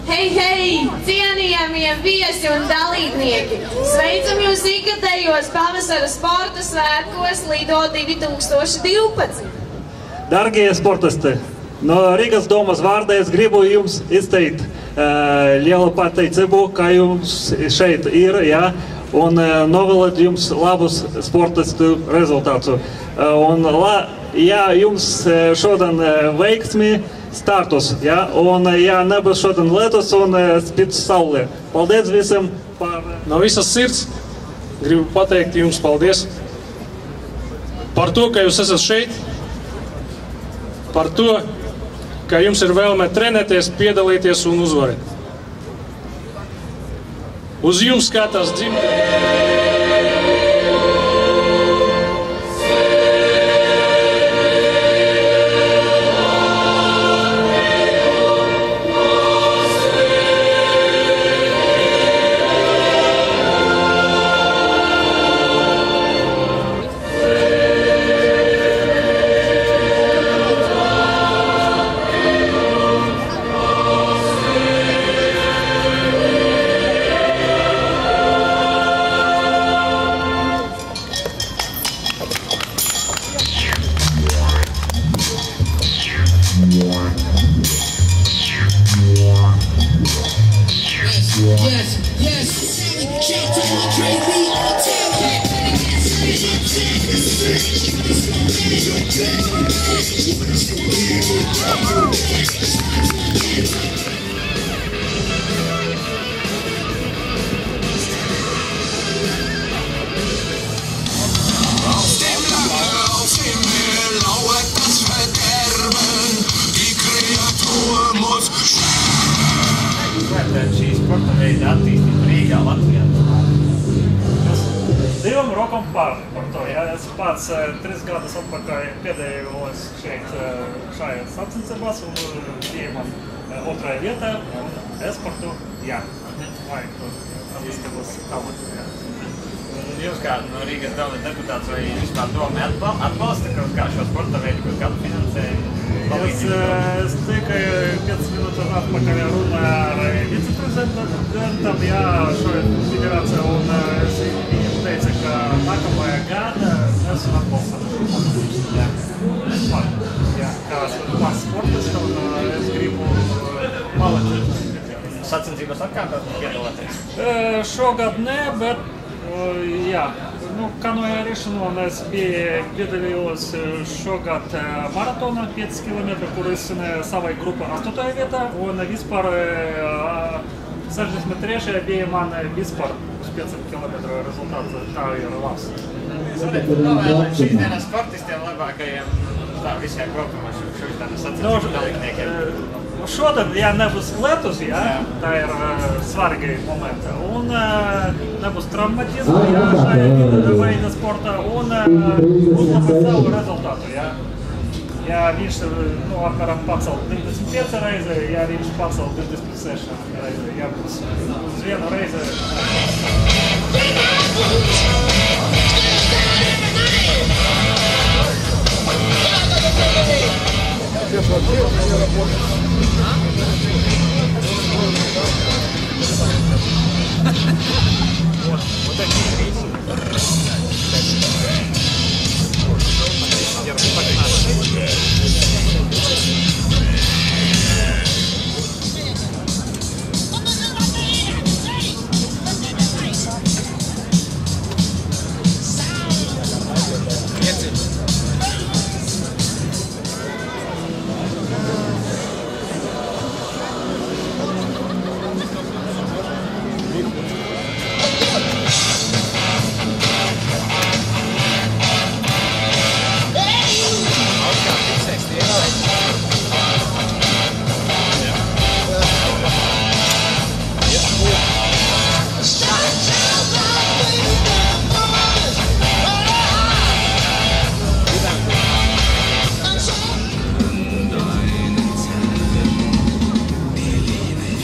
Hei, hei, cienījamie viesi un dalībnieki! Sveicam jūs ikgadējos pavasara sporta svētkos Lido 2012! Dargie sportisti, no Rīgas domas vārdā es gribu jums izteikt lielu pateicību, ka jums šeit ir, ja, un novēlēt jums labus sportistu rezultātus. Un, ja jums šodien veiksmi startus, ja, un ja nebūs šodien lietus un spīd saulē. Paldies visiem par... No visas sirds gribu pateikt jums paldies par to, ka jūs esat šeit, par to, ka jums ir vēlme trenēties, piedalīties un uzvarēt. Uz jums skatās dzimtene. Šī sporta veida attīstība Rīgā, Latvijā. Divam rokam par to, ja es pats 3 gadus atpakaļ pēdējos šeit šajā sacensībās un bija man 2. vietā, un es par to, jā, vajag to attīstības tālāk. Jūs kā no Rīgas domas deputāts vai vispār doma atbalsta kaut kā šo sporta veidu, kaut kādu finansējumu? Es tikai 5 minūtes atpakaļ runāju ar viceprezidentam, jā, šo federāciju, un es viņam teicu, ka nākamajā gada mēs atbalstam. Jā, kā es sportistu, un es gribu palīdzēt. Sacensības atkārtot piedalāties? Šogad ne, bet jā. Kanoja rišanu, un es piedalījos šogad maratonā 5 km, kur izcinēju savai grupai 8. vietā, un vispār 63. bija man vispār uz 5 km rezultāts, tā ir labs. Novēlēt šīs dienas sportistiem labākajiem visiem kopumā šīs dienas sacensību dalībniekiem. Šodien, ja nebūs lietus, ja, tā ir svarīgi momenti, un nebūs traumatismu, ja, šajā veida sportā, un uzlabot savu rezultātu, ja. Ja viņš, apmēram pacelt 25 reizi, ja viņš pacelt 26 reizi, ja būs uz vienu reizi. Вот такие рейсы.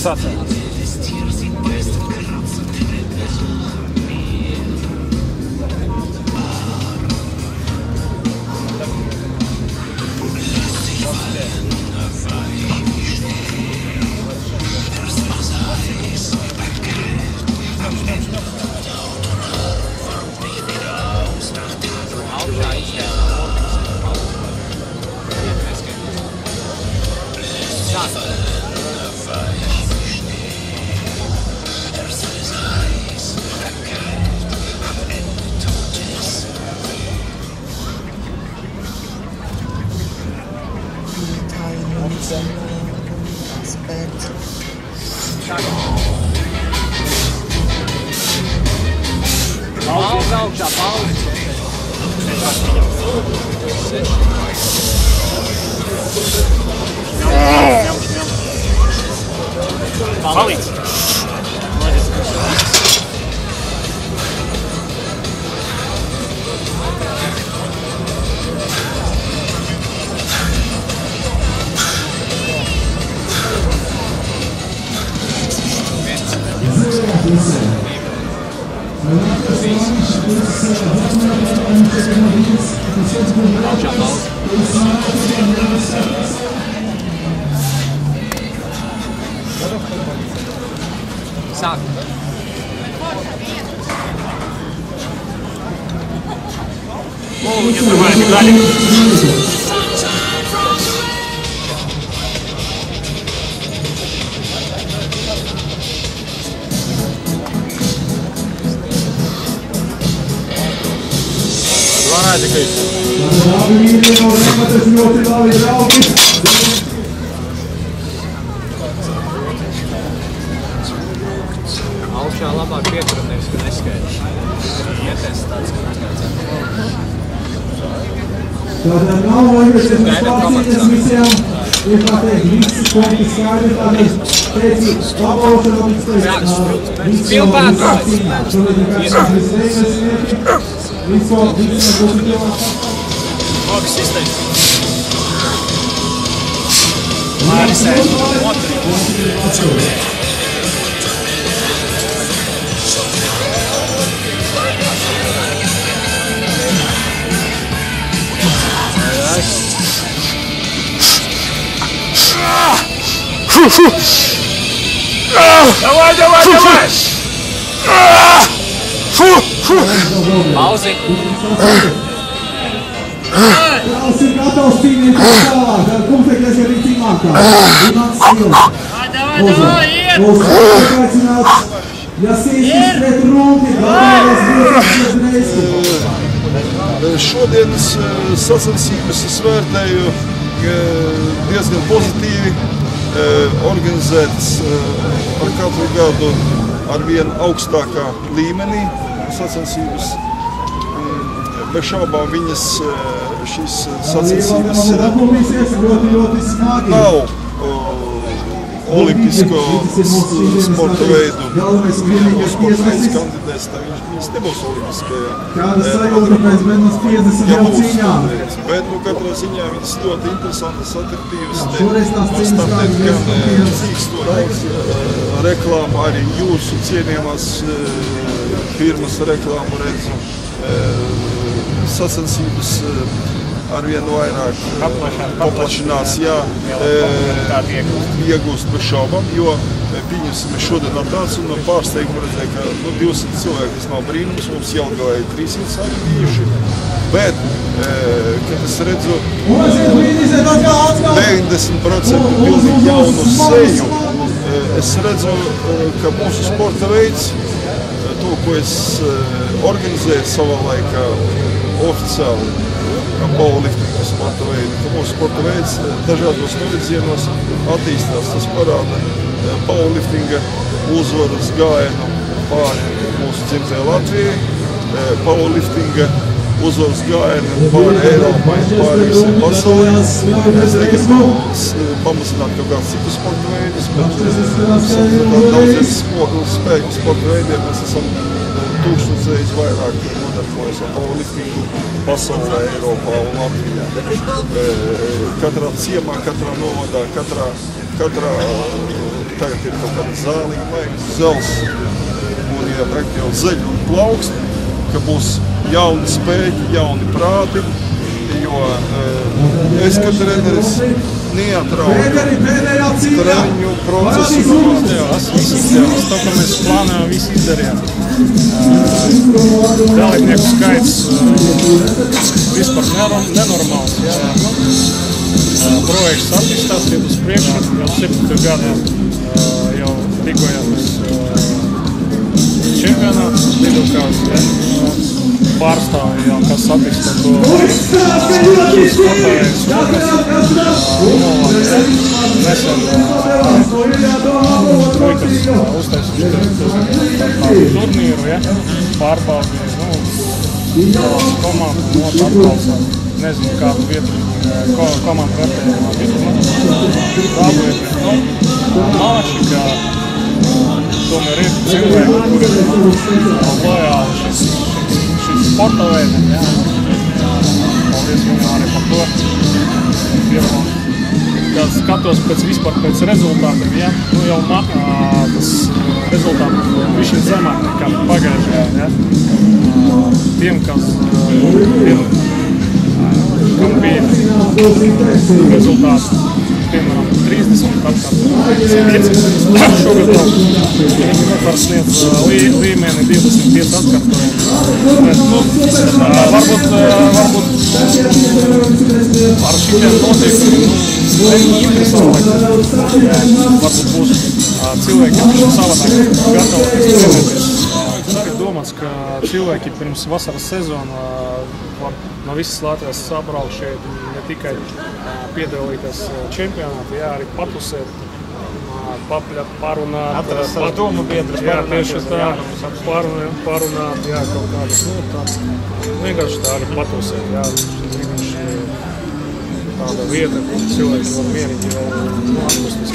Фиксация. Palīdz! Sāk. Viņa tur vajag gaļi. Varētu tikai. Augšā labāk pieturam, nevis, ka neskaidrs. Ieties tāds, ka neskaidrs. Tātad nav vajadzēs pārcīties visiem, ir tā teikt, visi punkti skaidri, tātad teici, aplausa vēl viss Pilpātu! Šodien kāds visreinas snieki, visu būtu ģelās. Logs izteicis. Mārisē, motri. Давай, давай, давай! Pauzi! Brālis ir gatavs cīnīties tālāk, kumtekļies arī cīmākā. Imants Sils. Davai, iet! Mūsu aicināts Jasīskis pret Rūti, galvenais Biezis Reisku. Šodienas sacensības es vērtēju diezgan pozitīvi, organizētas ar katru gadu ar vien augstākā līmenī sacensības. Bez šaubām viņas šīs sacensības nav olimpisko sporta veidu. Sporta veids kandidēs, tā viņas nebūs olimpiskajā. Kāda sajūta pēc Benas 50 jau cīņām? Bet, katrā ziņā viņas ļoti interesantas, atraktīvas. Šoreiz tās cīņas gan cīkstošas reklāma, arī jūsu cienījamās firmas reklāmu redzu. Sacensības arvien vairāk paplašinās, iegūst bez šaubām, jo pieņemsim šodien atnācu un pārsteigumu redzēju, ka 200 cilvēki, tas nav brīnums, mums Jelgavā ir 300 arī bijuši, bet, kad es redzu 90% pilnīgi jaunu seju, es redzu, ka mūsu sporta veids, to, ko es organizēju savā laikā oficiāli, kā powerliftinga sporta veidu, ka mūsu sporta veids dažādos novirzienos attīstās. Tas parāda powerliftinga uzvaras gājienu pāri mūsu dzimtajai Latvijai, powerliftinga uzvaras gājienu pāri Eiropai, pāri visiem pasaulē. Es negribu pamazināt kaut kāds citus sporta veidus, bet daudziem spēku sporta veidiem mēs esam tūkstotis reizes vairāk nodarbojas ar powerliftingu pasaulē, Eiropā un Latvijā. Katrā ciemā, katrā novadā, katrā tagad ir kaut kāda zāliņa, maigas zels, un ja tagad jau zeļ un plaukst, ka būs jauni spēki, jauni prāti, jo es, kā treneris, neatraudu treniņu procesu. To, ko mēs plānojam, visu izdarījām. Dalībnieku skaits vispār nenormāls. Projekts attīstās iet uz priekšu, jau 7. gadā jau tikojāmies čempionāts, lidokās, pārstāvjām, kas attīstā to sportājums. Nesen puikas uztaisījuši turnīru, pārbaudīja. savāc komandu, atbalsta. Nezinu, kādu vietu komandu vērtējumā dabūja. Malači, ka tomēr ir cilvēki, kuri ir lojāli šis sporta veidam. Paldies viņam arī par to. Kad skatos pēc rezultātiem, ja? Jau tas rezultāts viņš ir zemāk nekā pagājušajā. Ja? Tiem, kam bija rezultāts, piemēram, 30, tad 5 šogad vēl viņi nepārsniedz līmeni 25 atkārtojumu. Varbūt ar šitiem noteikumiem interesanti, varbūt būs cilvēki, kas savādāk gatavoties trenēties. Tas arī domāts, ka cilvēki pirms vasaras sezona var no visas Latvijas sabraukt šeit, ne tikai piedalīties čempionātā, jā, arī patusēt, parunāt. Atrast savus domu biedrus, parunāt, jā, kaut kādas, vienkārši tā arī patusēt, jā. Tāda vieta, kur cilvēki var mierīgi atpusties.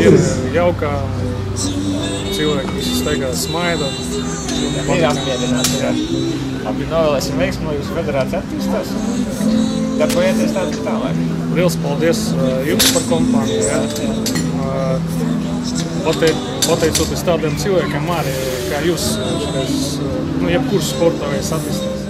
Ir jaukā, cilvēki visi staigā smaida. Ir apmierināti, jā. Labi, novēlēsim veiksmi, lai jūsu federācija attīstās. Darbojieties tādi tālāk. Liels paldies jums par kompāniju, jā. Pateicoties tādiem cilvēkiem arī, kā jūs, jebkurš sporta veids attīstās.